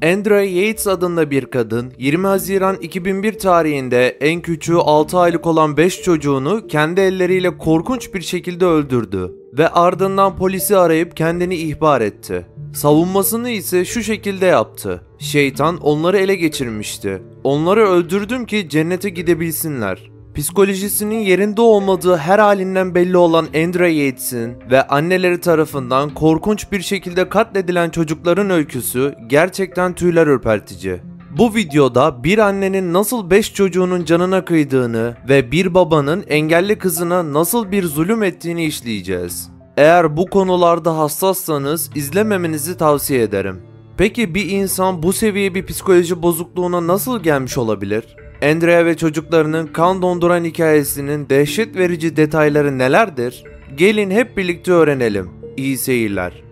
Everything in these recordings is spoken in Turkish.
Andrea Yates adında bir kadın 20 Haziran 2001 tarihinde en küçüğü 6 aylık olan 5 çocuğunu kendi elleriyle korkunç bir şekilde öldürdü ve ardından polisi arayıp kendini ihbar etti. Savunmasını ise şu şekilde yaptı. Şeytan onları ele geçirmişti. Onları öldürdüm ki cennete gidebilsinler. Psikolojisinin yerinde olmadığı her halinden belli olan Andrea Yates'in ve anneleri tarafından korkunç bir şekilde katledilen çocukların öyküsü gerçekten tüyler ürpertici. Bu videoda bir annenin nasıl 5 çocuğunun canına kıydığını ve bir babanın engelli kızına nasıl bir zulüm ettiğini işleyeceğiz. Eğer bu konularda hassassanız izlememenizi tavsiye ederim. Peki bir insan bu seviye bir psikoloji bozukluğuna nasıl gelmiş olabilir? Andrea ve çocuklarının kan donduran hikayesinin dehşet verici detayları nelerdir? Gelin hep birlikte öğrenelim. İyi seyirler.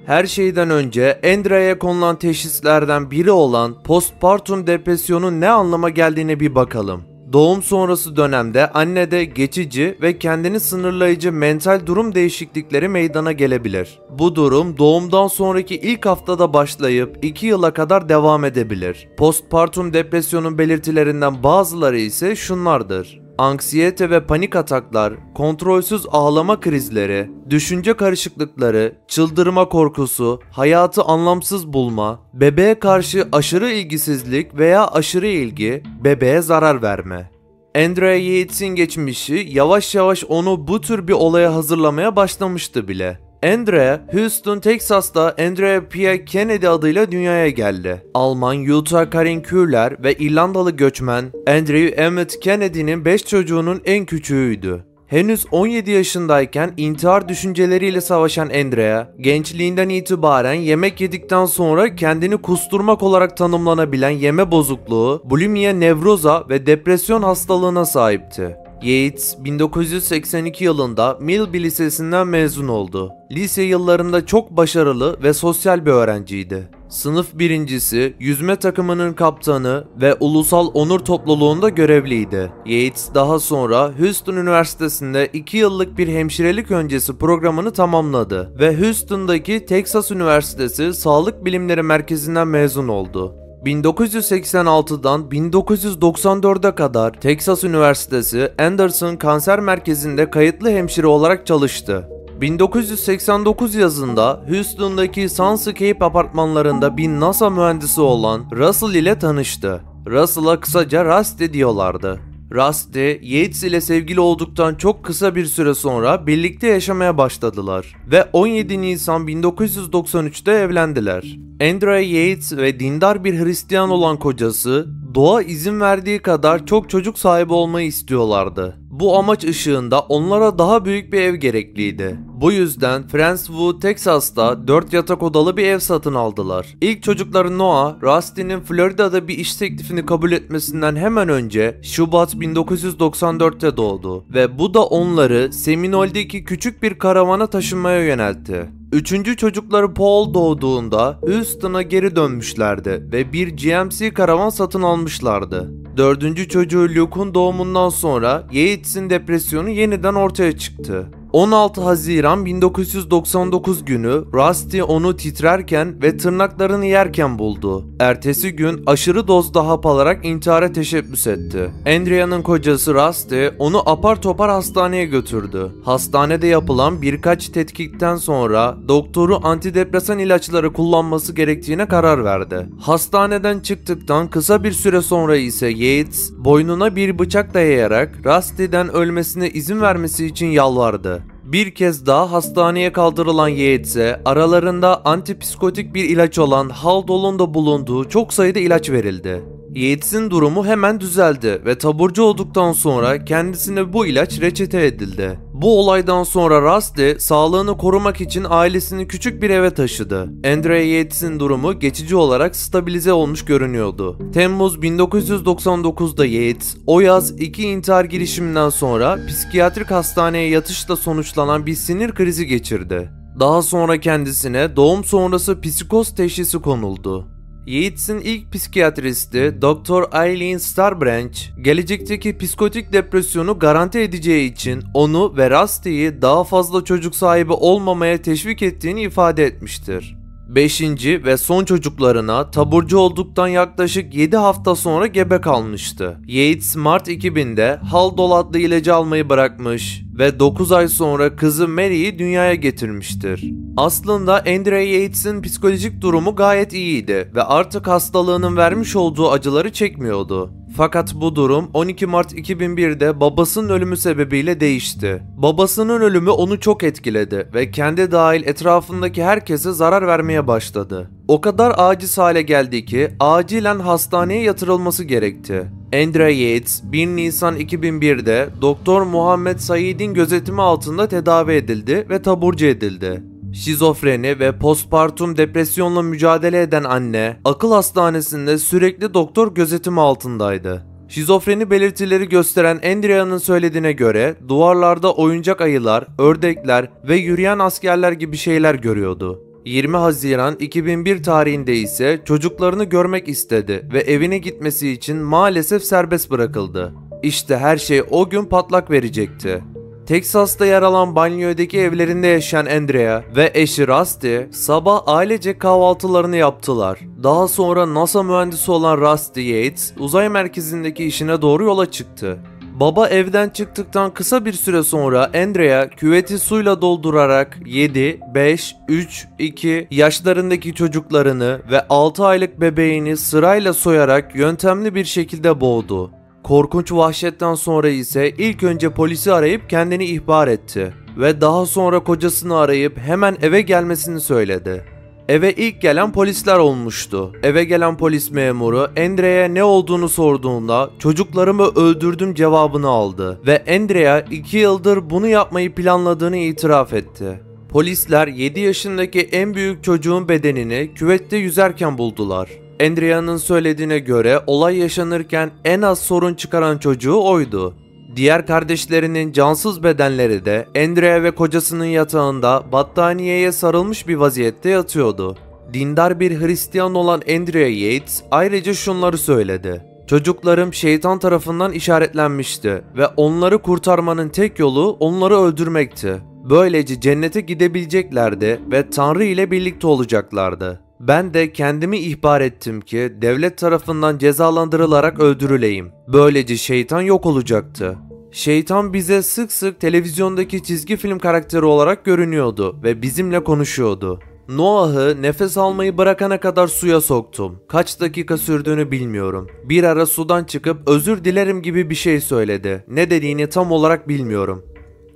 Her şeyden önce Andrea'ya konulan teşhislerden biri olan postpartum depresyonun ne anlama geldiğine bir bakalım. Doğum sonrası dönemde annede geçici ve kendini sınırlayıcı mental durum değişiklikleri meydana gelebilir. Bu durum doğumdan sonraki ilk haftada başlayıp 2 yıla kadar devam edebilir. Postpartum depresyonun belirtilerinden bazıları ise şunlardır: anksiyete ve panik ataklar, kontrolsüz ağlama krizleri, düşünce karışıklıkları, çıldırma korkusu, hayatı anlamsız bulma, bebeğe karşı aşırı ilgisizlik veya aşırı ilgi, bebeğe zarar verme. Andrea Yates'in geçmişi yavaş yavaş onu bu tür bir olaya hazırlamaya başlamıştı bile. Andrea, Houston, Texas'ta Andrea Pia Kennedy adıyla dünyaya geldi. Alman Jutta Karin Kühler ve İrlandalı göçmen Andrew Emmett Kennedy'nin 5 çocuğunun en küçüğüydü. Henüz 17 yaşındayken intihar düşünceleriyle savaşan Andrea, gençliğinden itibaren yemek yedikten sonra kendini kusturmak olarak tanımlanabilen yeme bozukluğu, bulimia nevroza ve depresyon hastalığına sahipti. Yates 1982 yılında Millby Lisesi'nden mezun oldu. Lise yıllarında çok başarılı ve sosyal bir öğrenciydi. Sınıf birincisi, yüzme takımının kaptanı ve ulusal onur topluluğunda görevliydi. Yates daha sonra Houston Üniversitesi'nde 2 yıllık bir hemşirelik öncesi programını tamamladı ve Houston'daki Texas Üniversitesi Sağlık Bilimleri Merkezi'nden mezun oldu. 1986'dan 1994'e kadar Texas Üniversitesi Anderson Kanser Merkezi'nde kayıtlı hemşire olarak çalıştı. 1989 yazında Houston'daki Sunscape apartmanlarında bir NASA mühendisi olan Russell ile tanıştı. Russell'a kısaca Rusty diyorlardı. Rusty, Yates ile sevgili olduktan çok kısa bir süre sonra birlikte yaşamaya başladılar ve 17 Nisan 1993'te evlendiler. Andrea Yates ve dindar bir Hristiyan olan kocası, doğa izin verdiği kadar çok çocuk sahibi olmayı istiyorlardı. Bu amaç ışığında onlara daha büyük bir ev gerekliydi. Bu yüzden Friendswood, Texas'ta 4 yatak odalı bir ev satın aldılar. İlk çocukları Noah, Rusty'nin Florida'da bir iş teklifini kabul etmesinden hemen önce Şubat 1994'te doğdu ve bu da onları Seminole'deki küçük bir karavana taşınmaya yöneltti. Üçüncü çocukları Paul doğduğunda Houston'a geri dönmüşlerdi ve bir GMC karavan satın almışlardı. Dördüncü çocuğu Luke'un doğumundan sonra Yates'in depresyonu yeniden ortaya çıktı. 16 Haziran 1999 günü Rusty onu titrerken ve tırnaklarını yerken buldu. Ertesi gün aşırı dozda hap alarak intihara teşebbüs etti. Andrea'nın kocası Rusty onu apar topar hastaneye götürdü. Hastanede yapılan birkaç tetkikten sonra doktoru antidepresan ilaçları kullanması gerektiğine karar verdi. Hastaneden çıktıktan kısa bir süre sonra ise Yates boynuna bir bıçak dayayarak Rusty'den ölmesine izin vermesi için yalvardı. Bir kez daha hastaneye kaldırılan Yates'e aralarında antipsikotik bir ilaç olan Haldol'un da bulunduğu çok sayıda ilaç verildi. Yates'in durumu hemen düzeldi ve taburcu olduktan sonra kendisine bu ilaç reçete edildi. Bu olaydan sonra Rusty sağlığını korumak için ailesini küçük bir eve taşıdı. Andrea Yates'in durumu geçici olarak stabilize olmuş görünüyordu. Temmuz 1999'da Yates o yaz 2 intihar girişiminden sonra psikiyatrik hastaneye yatışla sonuçlanan bir sinir krizi geçirdi. Daha sonra kendisine doğum sonrası psikoz teşhisi konuldu. Yates'in ilk psikiyatristi Dr. Eileen Starbranch, gelecekteki psikotik depresyonu garanti edeceği için onu ve Rusty'yi daha fazla çocuk sahibi olmamaya teşvik ettiğini ifade etmiştir. 5. ve son çocuklarına taburcu olduktan yaklaşık 7 hafta sonra gebe kalmıştı. Yates Mart 2000'de Haldol adlı ilacı almayı bırakmış ve 9 ay sonra kızı Mary'i dünyaya getirmiştir. Aslında Andrea Yates'in psikolojik durumu gayet iyiydi ve artık hastalığının vermiş olduğu acıları çekmiyordu. Fakat bu durum 12 Mart 2001'de babasının ölümü sebebiyle değişti. Babasının ölümü onu çok etkiledi ve kendi dahil etrafındaki herkese zarar vermeye başladı. O kadar aciz hale geldi ki acilen hastaneye yatırılması gerekti. Andrea Yates 1 Nisan 2001'de Doktor Muhammed Said'in gözetimi altında tedavi edildi ve taburcu edildi. Şizofreni ve postpartum depresyonla mücadele eden anne, akıl hastanesinde sürekli doktor gözetimi altındaydı. Şizofreni belirtileri gösteren Andrea'nın söylediğine göre duvarlarda oyuncak ayılar, ördekler ve yürüyen askerler gibi şeyler görüyordu. 20 Haziran 2001 tarihinde ise çocuklarını görmek istedi ve evine gitmesi için maalesef serbest bırakıldı. İşte her şey o gün patlak verecekti. Texas'ta yer alan banliyödeki evlerinde yaşayan Andrea ve eşi Rusty sabah ailece kahvaltılarını yaptılar. Daha sonra NASA mühendisi olan Rusty Yates uzay merkezindeki işine doğru yola çıktı. Baba evden çıktıktan kısa bir süre sonra Andrea küveti suyla doldurarak 7, 5, 3, 2 yaşlarındaki çocuklarını ve 6 aylık bebeğini sırayla soyarak yöntemli bir şekilde boğdu. Korkunç vahşetten sonra ise ilk önce polisi arayıp kendini ihbar etti ve daha sonra kocasını arayıp hemen eve gelmesini söyledi. Eve ilk gelen polisler olmuştu. Eve gelen polis memuru Andrea'ya ne olduğunu sorduğunda "Çocuklarımı öldürdüm" cevabını aldı ve Andrea 2 yıldır bunu yapmayı planladığını itiraf etti. Polisler 7 yaşındaki en büyük çocuğun bedenini küvette yüzerken buldular. Andrea'nın söylediğine göre olay yaşanırken en az sorun çıkaran çocuğu oydu. Diğer kardeşlerinin cansız bedenleri de Andrea ve kocasının yatağında battaniyeye sarılmış bir vaziyette yatıyordu. Dindar bir Hristiyan olan Andrea Yates ayrıca şunları söyledi: "Çocuklarım şeytan tarafından işaretlenmişti ve onları kurtarmanın tek yolu onları öldürmekti. Böylece cennete gidebileceklerdi ve Tanrı ile birlikte olacaklardı. Ben de kendimi ihbar ettim ki devlet tarafından cezalandırılarak öldürüleyim. Böylece şeytan yok olacaktı." Şeytan bize sık sık televizyondaki çizgi film karakteri olarak görünüyordu ve bizimle konuşuyordu. Noah'ı nefes almayı bırakana kadar suya soktum. Kaç dakika sürdüğünü bilmiyorum. Bir ara sudan çıkıp özür dilerim gibi bir şey söyledi. Ne dediğini tam olarak bilmiyorum.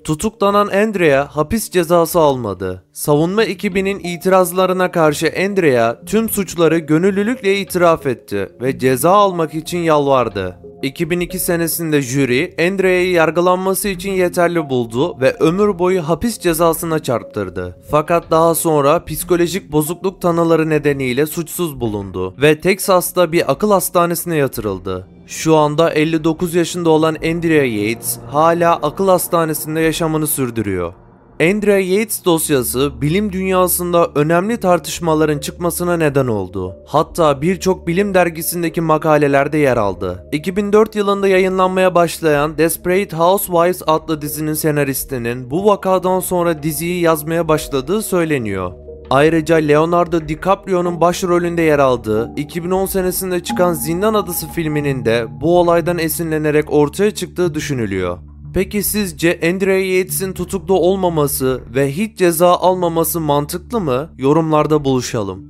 Tutuklanan Andrea hapis cezası almadı. Savunma ekibinin itirazlarına karşı Andrea tüm suçları gönüllülükle itiraf etti ve ceza almak için yalvardı. 2002 senesinde jüri Andrea'yı yargılanması için yeterli buldu ve ömür boyu hapis cezasına çarptırdı. Fakat daha sonra psikolojik bozukluk tanıları nedeniyle suçsuz bulundu ve Texas'ta bir akıl hastanesine yatırıldı. Şu anda 59 yaşında olan Andrea Yates hala akıl hastanesinde yaşamını sürdürüyor. Andrea Yates dosyası bilim dünyasında önemli tartışmaların çıkmasına neden oldu. Hatta birçok bilim dergisindeki makalelerde yer aldı. 2004 yılında yayınlanmaya başlayan Desperate Housewives adlı dizinin senaristinin bu vakadan sonra diziyi yazmaya başladığı söyleniyor. Ayrıca Leonardo DiCaprio'nun başrolünde yer aldığı 2010 senesinde çıkan Zindan Adası filminin de bu olaydan esinlenerek ortaya çıktığı düşünülüyor. Peki sizce Andrea Yates'in tutuklu olmaması ve hiç ceza almaması mantıklı mı? Yorumlarda buluşalım.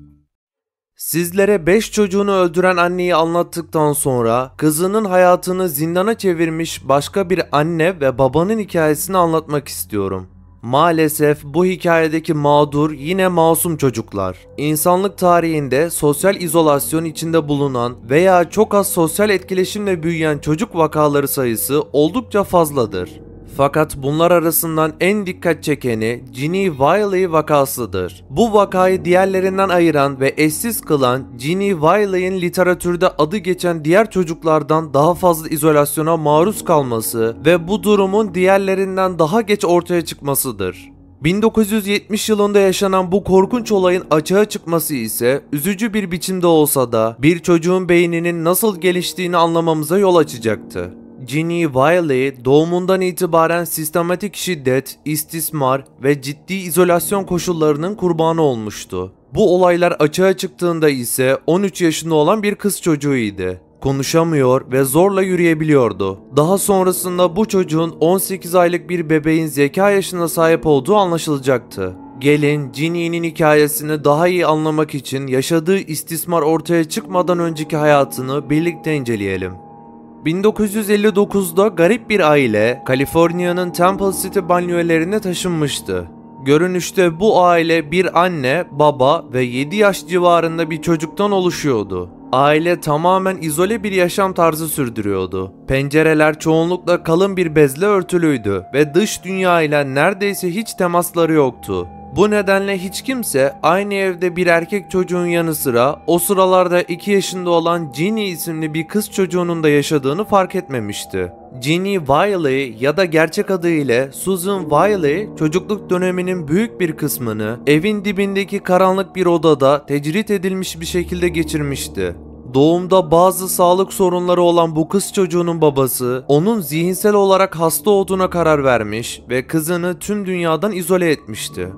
Sizlere 5 çocuğunu öldüren anneyi anlattıktan sonra kızının hayatını zindana çevirmiş başka bir anne ve babanın hikayesini anlatmak istiyorum. Maalesef bu hikayedeki mağdur yine masum çocuklar. İnsanlık tarihinde sosyal izolasyon içinde bulunan veya çok az sosyal etkileşimle büyüyen çocuk vakaları sayısı oldukça fazladır. Fakat bunlar arasından en dikkat çekeni Ginny Wiley vakasıdır. Bu vakayı diğerlerinden ayıran ve eşsiz kılan Ginny Wiley'in literatürde adı geçen diğer çocuklardan daha fazla izolasyona maruz kalması ve bu durumun diğerlerinden daha geç ortaya çıkmasıdır. 1970 yılında yaşanan bu korkunç olayın açığa çıkması ise üzücü bir biçimde olsa da bir çocuğun beyninin nasıl geliştiğini anlamamıza yol açacaktı. Ginny Wiley doğumundan itibaren sistematik şiddet, istismar ve ciddi izolasyon koşullarının kurbanı olmuştu. Bu olaylar açığa çıktığında ise 13 yaşında olan bir kız çocuğuydu. Konuşamıyor ve zorla yürüyebiliyordu. Daha sonrasında bu çocuğun 18 aylık bir bebeğin zeka yaşına sahip olduğu anlaşılacaktı. Gelin Ginny'nin hikayesini daha iyi anlamak için yaşadığı istismar ortaya çıkmadan önceki hayatını birlikte inceleyelim. 1959'da garip bir aile Kaliforniya'nın Temple City banliyölerine taşınmıştı. Görünüşte bu aile bir anne, baba ve 7 yaş civarında bir çocuktan oluşuyordu. Aile tamamen izole bir yaşam tarzı sürdürüyordu. Pencereler çoğunlukla kalın bir bezle örtülüydü ve dış dünya ile neredeyse hiç temasları yoktu. Bu nedenle hiç kimse aynı evde bir erkek çocuğun yanı sıra o sıralarda 2 yaşında olan Ginny isimli bir kız çocuğunun da yaşadığını fark etmemişti. Ginny Wiley ya da gerçek adıyla Susan Wiley çocukluk döneminin büyük bir kısmını evin dibindeki karanlık bir odada tecrit edilmiş bir şekilde geçirmişti. Doğumda bazı sağlık sorunları olan bu kız çocuğunun babası onun zihinsel olarak hasta olduğuna karar vermiş ve kızını tüm dünyadan izole etmişti.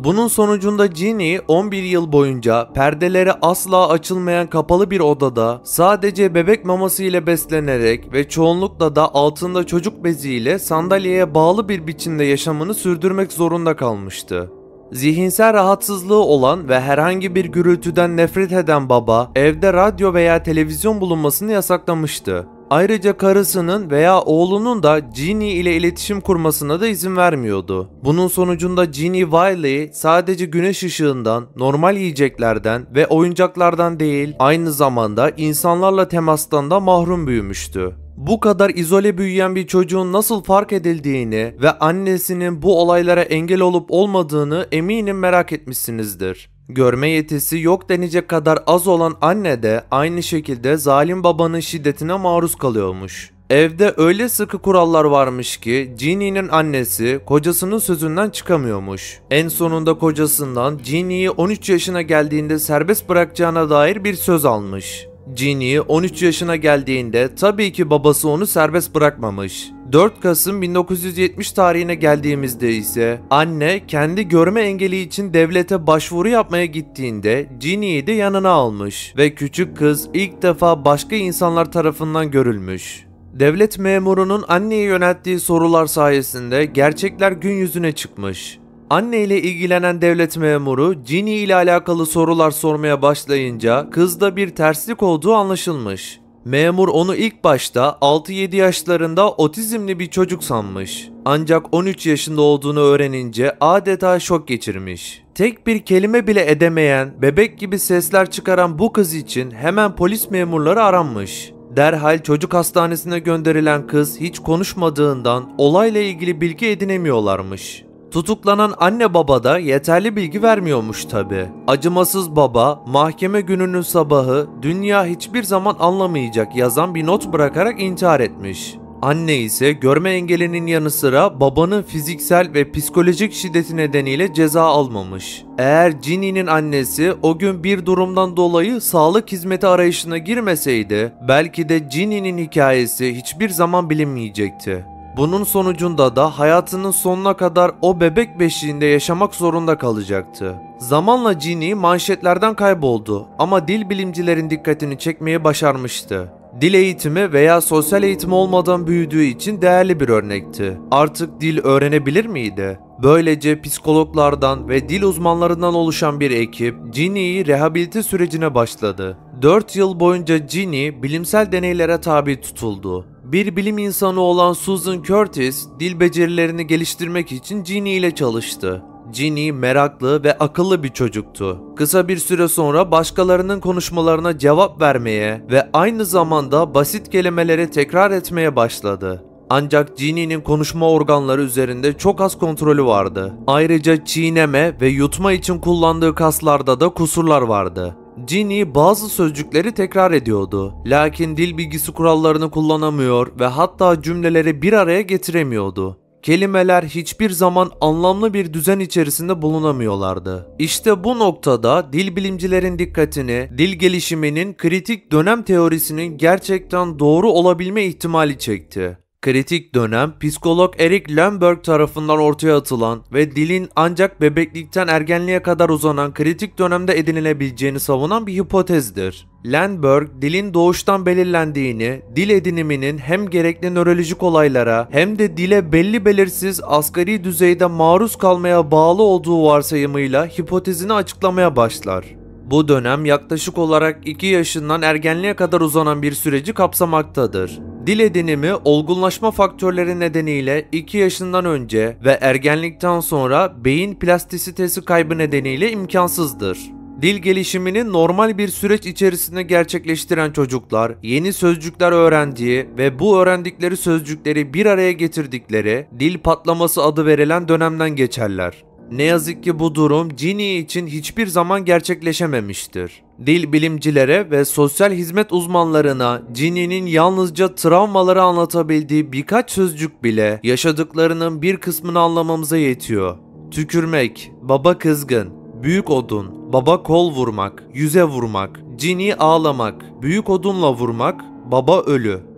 Bunun sonucunda Ginny 11 yıl boyunca perdeleri asla açılmayan kapalı bir odada sadece bebek maması ile beslenerek ve çoğunlukla da altında çocuk beziyle sandalyeye bağlı bir biçimde yaşamını sürdürmek zorunda kalmıştı. Zihinsel rahatsızlığı olan ve herhangi bir gürültüden nefret eden baba evde radyo veya televizyon bulunmasını yasaklamıştı. Ayrıca karısının veya oğlunun da Ginny ile iletişim kurmasına da izin vermiyordu. Bunun sonucunda Ginny Wiley sadece güneş ışığından, normal yiyeceklerden ve oyuncaklardan değil, aynı zamanda insanlarla temastan da mahrum büyümüştü. Bu kadar izole büyüyen bir çocuğun nasıl fark edildiğini ve annesinin bu olaylara engel olup olmadığını eminim merak etmişsinizdir. Görme yetisi yok denecek kadar az olan anne de aynı şekilde zalim babanın şiddetine maruz kalıyormuş. Evde öyle sıkı kurallar varmış ki Ginny'nin annesi kocasının sözünden çıkamıyormuş. En sonunda kocasından Ginny'yi 13 yaşına geldiğinde serbest bırakacağına dair bir söz almış. Ginny 13 yaşına geldiğinde tabii ki babası onu serbest bırakmamış. 4 Kasım 1970 tarihine geldiğimizde ise anne kendi görme engeli için devlete başvuru yapmaya gittiğinde Ginny'yi de yanına almış ve küçük kız ilk defa başka insanlar tarafından görülmüş. Devlet memurunun anneye yönelttiği sorular sayesinde gerçekler gün yüzüne çıkmış. Anne ile ilgilenen devlet memuru Ginny ile alakalı sorular sormaya başlayınca kızda bir terslik olduğu anlaşılmış. Memur onu ilk başta 6-7 yaşlarında otizmli bir çocuk sanmış. Ancak 13 yaşında olduğunu öğrenince adeta şok geçirmiş. Tek bir kelime bile edemeyen, bebek gibi sesler çıkaran bu kız için hemen polis memurları aranmış. Derhal çocuk hastanesine gönderilen kız hiç konuşmadığından olayla ilgili bilgi edinemiyorlarmış. Tutuklanan anne baba da yeterli bilgi vermiyormuş tabi. Acımasız baba mahkeme gününün sabahı dünya hiçbir zaman anlamayacak yazan bir not bırakarak intihar etmiş. Anne ise görme engelinin yanı sıra babanın fiziksel ve psikolojik şiddeti nedeniyle ceza almamış. Eğer Ginny'nin annesi o gün bir durumdan dolayı sağlık hizmeti arayışına girmeseydi belki de Ginny'nin hikayesi hiçbir zaman bilinmeyecekti. Bunun sonucunda da hayatının sonuna kadar o bebek beşiğinde yaşamak zorunda kalacaktı. Zamanla Ginny manşetlerden kayboldu ama dil bilimcilerin dikkatini çekmeyi başarmıştı. Dil eğitimi veya sosyal eğitimi olmadan büyüdüğü için değerli bir örnekti. Artık dil öğrenebilir miydi? Böylece psikologlardan ve dil uzmanlarından oluşan bir ekip Ginny'yi rehabilite sürecine başladı. 4 yıl boyunca Ginny bilimsel deneylere tabi tutuldu. Bir bilim insanı olan Susan Curtis, dil becerilerini geliştirmek için Ginny ile çalıştı. Ginny meraklı ve akıllı bir çocuktu. Kısa bir süre sonra başkalarının konuşmalarına cevap vermeye ve aynı zamanda basit kelimeleri tekrar etmeye başladı. Ancak Ginny'nin konuşma organları üzerinde çok az kontrolü vardı. Ayrıca çiğneme ve yutma için kullandığı kaslarda da kusurlar vardı. Ginny bazı sözcükleri tekrar ediyordu. Lakin dil bilgisi kurallarını kullanamıyor ve hatta cümleleri bir araya getiremiyordu. Kelimeler hiçbir zaman anlamlı bir düzen içerisinde bulunamıyorlardı. İşte bu noktada dil bilimcilerin dikkatini dil gelişiminin kritik dönem teorisinin gerçekten doğru olabilme ihtimali çekti. Kritik dönem, psikolog Eric Lemberg tarafından ortaya atılan ve dilin ancak bebeklikten ergenliğe kadar uzanan kritik dönemde edinilebileceğini savunan bir hipotezdir. Lemberg, dilin doğuştan belirlendiğini, dil ediniminin hem gerekli nörolojik olaylara hem de dile belli belirsiz asgari düzeyde maruz kalmaya bağlı olduğu varsayımıyla hipotezini açıklamaya başlar. Bu dönem yaklaşık olarak 2 yaşından ergenliğe kadar uzanan bir süreci kapsamaktadır. Dil edinimi olgunlaşma faktörleri nedeniyle 2 yaşından önce ve ergenlikten sonra beyin plastisitesi kaybı nedeniyle imkansızdır. Dil gelişimini normal bir süreç içerisinde gerçekleştiren çocuklar yeni sözcükler öğrendiği ve bu öğrendikleri sözcükleri bir araya getirdikleri dil patlaması adı verilen dönemden geçerler. Ne yazık ki bu durum Ginny için hiçbir zaman gerçekleşememiştir. Dil bilimcilere ve sosyal hizmet uzmanlarına Ginny'nin yalnızca travmaları anlatabildiği birkaç sözcük bile yaşadıklarının bir kısmını anlamamıza yetiyor. Tükürmek, baba kızgın, büyük odun, baba kol vurmak, yüze vurmak, Ginny ağlamak, büyük odunla vurmak, baba ölü.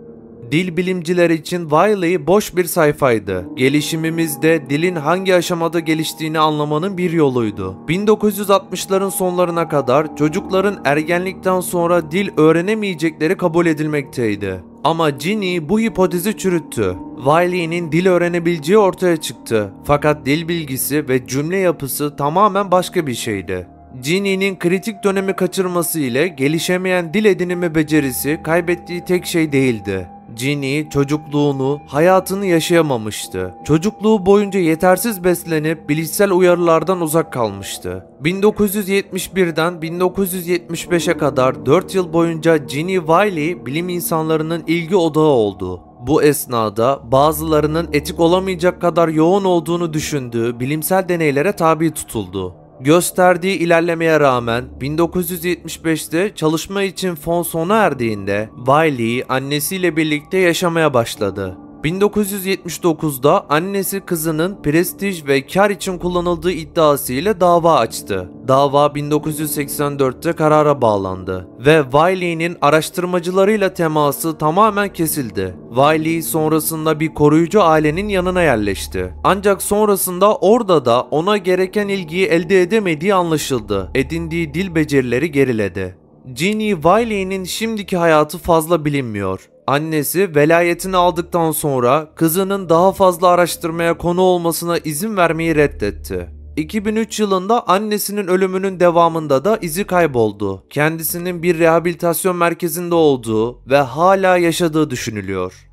Dil bilimciler için Wiley boş bir sayfaydı. Gelişimimizde dilin hangi aşamada geliştiğini anlamanın bir yoluydu. 1960'ların sonlarına kadar çocukların ergenlikten sonra dil öğrenemeyecekleri kabul edilmekteydi. Ama Ginny bu hipotezi çürüttü. Wiley'nin dil öğrenebileceği ortaya çıktı. Fakat dil bilgisi ve cümle yapısı tamamen başka bir şeydi. Ginny'nin kritik dönemi kaçırması ile gelişemeyen dil edinimi becerisi kaybettiği tek şey değildi. Ginny çocukluğunu, hayatını yaşayamamıştı. Çocukluğu boyunca yetersiz beslenip bilişsel uyarılardan uzak kalmıştı. 1971'den 1975'e kadar 4 yıl boyunca Ginny Wiley bilim insanlarının ilgi odağı oldu. Bu esnada bazılarının etik olamayacak kadar yoğun olduğunu düşündüğü bilimsel deneylere tabi tutuldu. Gösterdiği ilerlemeye rağmen 1975'te çalışma için fon sona erdiğinde Wiley annesiyle birlikte yaşamaya başladı. 1979'da annesi kızının prestij ve kar için kullanıldığı iddiasıyla dava açtı. Dava 1984'te karara bağlandı ve Wiley'nin araştırmacılarıyla teması tamamen kesildi. Wiley sonrasında bir koruyucu ailenin yanına yerleşti. Ancak sonrasında orada da ona gereken ilgiyi elde edemediği anlaşıldı. Edindiği dil becerileri geriledi. Ginny Wiley'nin şimdiki hayatı fazla bilinmiyor. Annesi velayetini aldıktan sonra kızının daha fazla araştırmaya konu olmasına izin vermeyi reddetti. 2003 yılında annesinin ölümünün devamında da izi kayboldu. Kendisinin bir rehabilitasyon merkezinde olduğu ve hala yaşadığı düşünülüyor.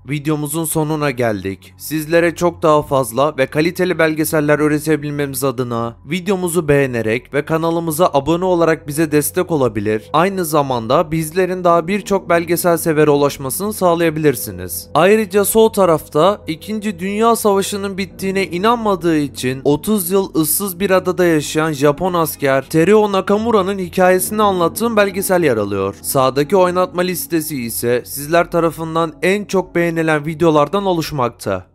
Videomuzun sonuna geldik. Sizlere çok daha fazla ve kaliteli belgeseller üretebilmemiz adına videomuzu beğenerek ve kanalımıza abone olarak bize destek olabilir. Aynı zamanda bizlerin daha birçok belgesel severe ulaşmasını sağlayabilirsiniz. Ayrıca sol tarafta 2. Dünya Savaşı'nın bittiğine inanmadığı için 30 yıl ıssız bir adada yaşayan Japon asker Tereo Nakamura'nın hikayesini anlattığım belgesel yer alıyor. Sağdaki oynatma listesi ise sizler tarafından en çok beğenilen videolardan oluşmakta.